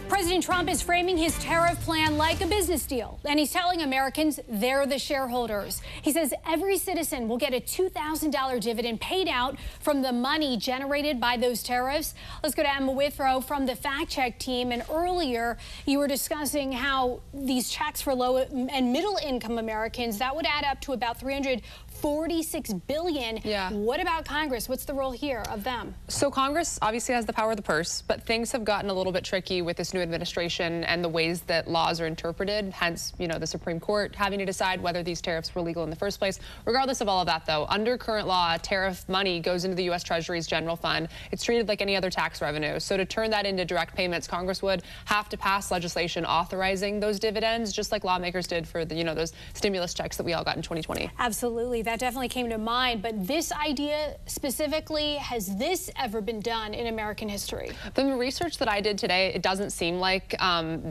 President Trump is framing his tariff plan like a business deal, and he's telling Americans they're the shareholders. He says every citizen will get a $2,000 dividend paid out from the money generated by those tariffs. Let's go to Emma Withrow from the Fact Check team. And earlier, you were discussing how these checks for low and middle income Americans, that would add up to about $346 billion. Yeah. What about Congress? What's the role here of them? So Congress obviously has the power of the purse, but things have gotten a little bit tricky with this new administration and the ways that laws are interpreted, hence, the Supreme Court having to decide whether these tariffs were legal in the first place. Regardless of all of that, though, under current law, tariff money goes into the U.S. Treasury's general fund. It's treated like any other tax revenue. So to turn that into direct payments, Congress would have to pass legislation authorizing those dividends, just like lawmakers did for the, those stimulus checks that we all got in 2020. Absolutely. That definitely came to mind. But this idea specifically, has this ever been done in American history? The research that I did today, it doesn't seem like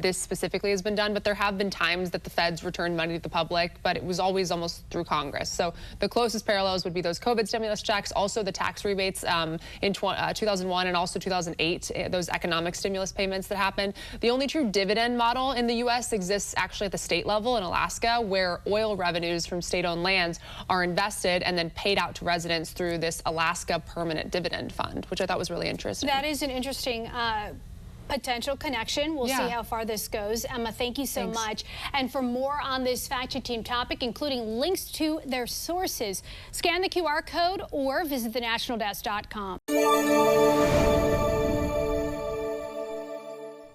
this specifically has been done, but there have been times that the feds returned money to the public, but it was always almost through Congress. So the closest parallels would be those COVID stimulus checks, also the tax rebates in 2001 and also 2008, those economic stimulus payments that happened. The only true dividend model in the U.S. exists actually at the state level in Alaska, where oil revenues from state-owned lands are invested and then paid out to residents through this Alaska Permanent Dividend Fund, which I thought was really interesting. That is an interesting potential connection. We'll see how far this goes. Emma, thank you so much. And for more on this Fact Check team topic, including links to their sources, scan the QR code or visit thenationaldesk.com.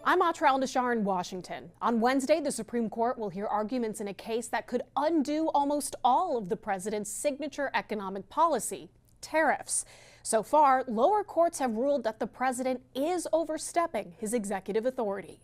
I'm Atra Al-Nashar in Washington. On Wednesday, the Supreme Court will hear arguments in a case that could undo almost all of the president's signature economic policy, tariffs. So far, lower courts have ruled that the president is overstepping his executive authority.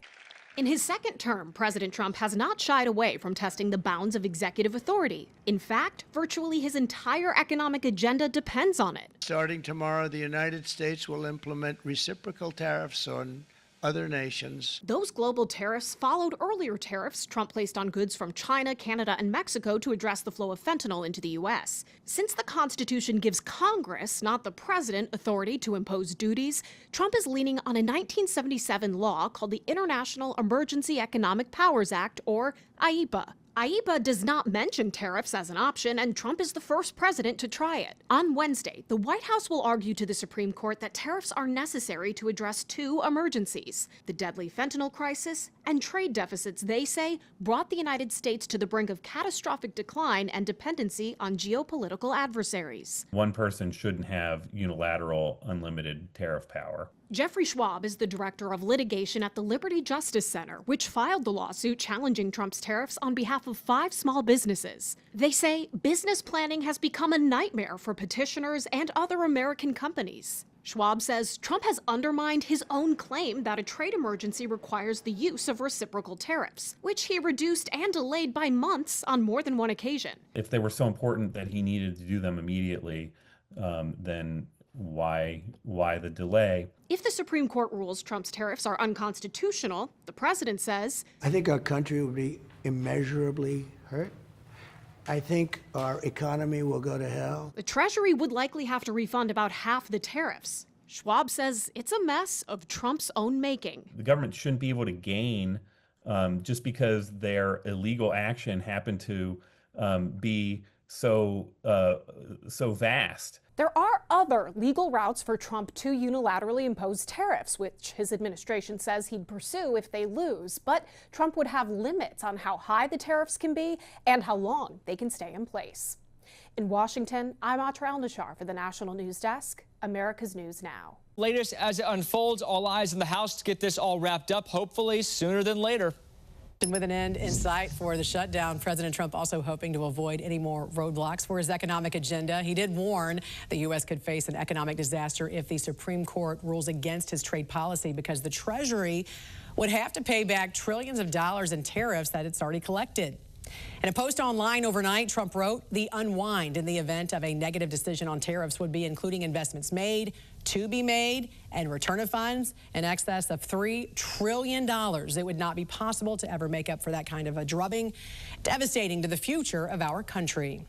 In his second term, President Trump has not shied away from testing the bounds of executive authority. In fact, virtually his entire economic agenda depends on it. Starting tomorrow, the United States will implement reciprocal tariffs on other nations. Those global tariffs followed earlier tariffs Trump placed on goods from China, Canada, and Mexico to address the flow of fentanyl into the U.S. Since the Constitution gives Congress, not the president, authority to impose duties, Trump is leaning on a 1977 law called the International Emergency Economic Powers Act, or IEPA. IEPA does not mention tariffs as an option, and Trump is the first president to try it. On Wednesday, the White House will argue to the Supreme Court that tariffs are necessary to address two emergencies: the deadly fentanyl crisis and trade deficits they say brought the United States to the brink of catastrophic decline and dependency on geopolitical adversaries. One person shouldn't have unilateral, unlimited tariff power. Jeffrey Schwab is the director of litigation at the Liberty Justice Center, which filed the lawsuit challenging Trump's tariffs on behalf of 5 small businesses. They say business planning has become a nightmare for petitioners and other American companies. Schwab says Trump has undermined his own claim that a trade emergency requires the use of reciprocal tariffs, which he reduced and delayed by months on more than one occasion. If they were so important that he needed to do them immediately, then why the delay? If the Supreme Court rules Trump's tariffs are unconstitutional, the president says, I think our country will be immeasurably hurt. I think our economy will go to hell. The Treasury would likely have to refund about half the tariffs. Schwab says it's a mess of Trump's own making. The government shouldn't be able to gain just because their illegal action happened to be so vast. There are other legal routes for Trump to unilaterally impose tariffs, which his administration says he'd pursue if they lose. But Trump would have limits on how high the tariffs can be and how long they can stay in place. In Washington, I'm Atra Al-Nashar for the National News Desk, America's News Now. Latest as it unfolds, all eyes in the House to get this all wrapped up, hopefully sooner than later. With an end in sight for the shutdown, President Trump also hoping to avoid any more roadblocks for his economic agenda. He did warn the U.S. could face an economic disaster if the Supreme Court rules against his trade policy, because the Treasury would have to pay back trillions of dollars in tariffs that it's already collected. In a post online overnight, Trump wrote, the unwind in the event of a negative decision on tariffs would be including investments made, to be made, and return of funds in excess of $3 trillion. It would not be possible to ever make up for that kind of a drubbing, devastating to the future of our country.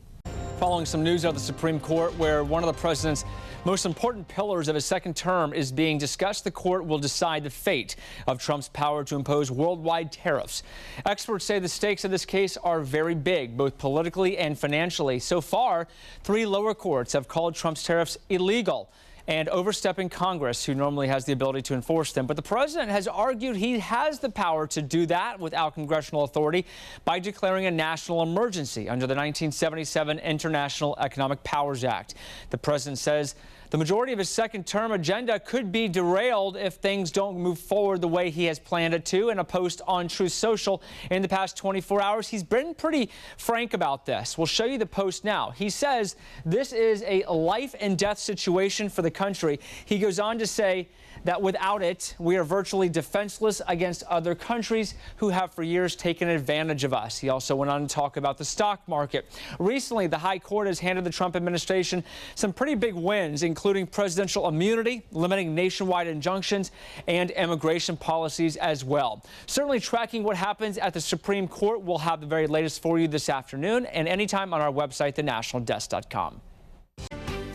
Following some news out of the Supreme Court, where one of the president's most important pillars of his second term is being discussed. The court will decide the fate of Trump's power to impose worldwide tariffs. Experts say the stakes of this case are very big, both politically and financially. So far, 3 lower courts have called Trump's tariffs illegal and overstepping Congress, who normally has the ability to enforce them. But the president has argued he has the power to do that without congressional authority by declaring a national emergency under the 1977 International Economic Powers Act. The president says the majority of his second-term agenda could be derailed if things don't move forward the way he has planned it to. In a post on Truth Social in the past 24 hours, he's been pretty frank about this. We'll show you the post now. He says this is a life-and-death situation for the country. He goes on to say that without it, we are virtually defenseless against other countries who have for years taken advantage of us. He also went on to talk about the stock market. Recently, the High Court has handed the Trump administration some pretty big wins, including presidential immunity, limiting nationwide injunctions, and immigration policies as well. Certainly tracking what happens at the Supreme Court. We'll have the very latest for you this afternoon and anytime on our website, thenationaldesk.com.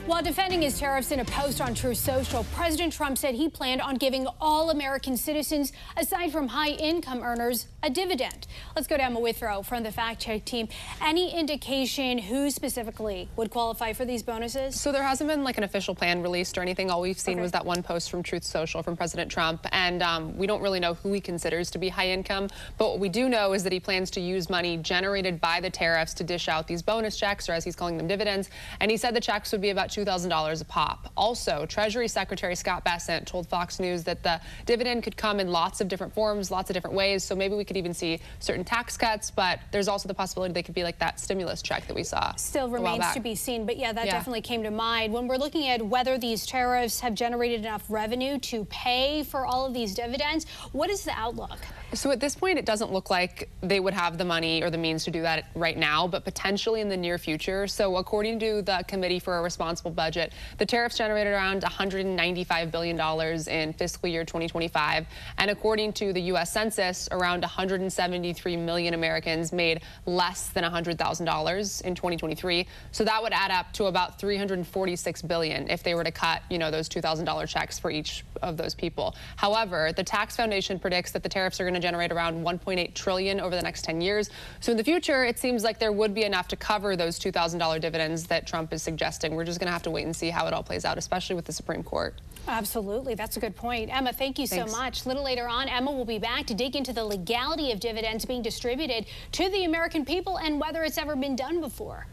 While defending his tariffs in a post on Truth Social, President Trump said he planned on giving all American citizens, aside from high-income earners, a dividend. Let's go to Emma Withrow from the Fact Check team. Any indication who specifically would qualify for these bonuses? So there hasn't been like an official plan released or anything. All we've seen was that one post from Truth Social from President Trump. And we don't really know who he considers to be high income. But what we do know is that he plans to use money generated by the tariffs to dish out these bonus checks, or as he's calling them, dividends. And he said the checks would be about $2,000 a pop. Also, Treasury Secretary Scott Bessent told Fox News that the dividend could come in lots of different forms, lots of different ways. So maybe we could even see certain tax cuts, but there's also the possibility they could be like that stimulus check that we saw. Still remains to be seen, but yeah, that definitely came to mind. When we're looking at whether these tariffs have generated enough revenue to pay for all of these dividends, what is the outlook? So at this point, it doesn't look like they would have the money or the means to do that right now, but potentially in the near future. So according to the Committee for a Responsible Budget, the tariffs generated around $195 billion in fiscal year 2025. And according to the U.S. Census, around 173 million Americans made less than $100,000 in 2023. So that would add up to about $346 billion if they were to cut, those $2,000 checks for each of those people. However, the Tax Foundation predicts that the tariffs are going to generate around $1.8 trillion over the next 10 years. So in the future, it seems like there would be enough to cover those $2,000 dividends that Trump is suggesting. We're just going to have to wait and see how it all plays out, especially with the Supreme Court. Absolutely. That's a good point. Emma, thank you so much. A little later on, Emma will be back to dig into the legality of dividends being distributed to the American people and whether it's ever been done before.